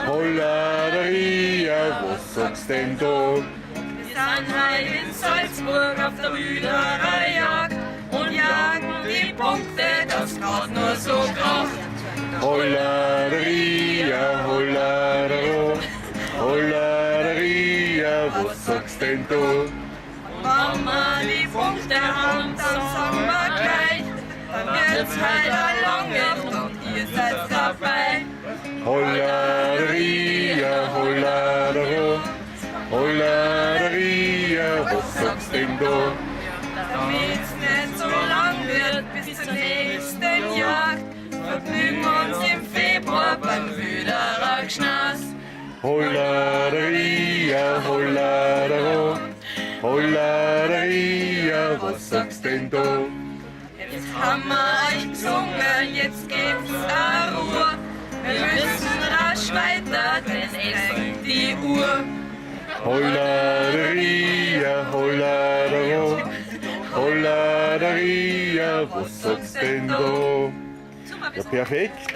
Holladeria, was sagst denn du? Wir sind heute in Salzburg auf der Rüdereijagd und jagen die Punkte, das grad nur so kracht. Holladeria, Holladero, Holladeria, was sagst denn du? Wenn wir die Punkte haben, dann sagen wir gleich, dann wird's heute eine lange und ihr seid dabei. Holladeria, Holladero, Holladeria, was sagst denn du? Damit's nicht so lang wird bis zur nächsten Jagd, vergnügen uns im Februar beim Rüderer Gschnaß. Holladeria, Holladero, Holladeria, was sagst denn du? Jetzt haben wir euch gesungen, jetzt gibt's eine Ruhe. Wir müssen rasch weiter, denn es drängt die Uhr. Holladeria, Holladero, Holladeria, was sagst denn du? Ja, perfekt.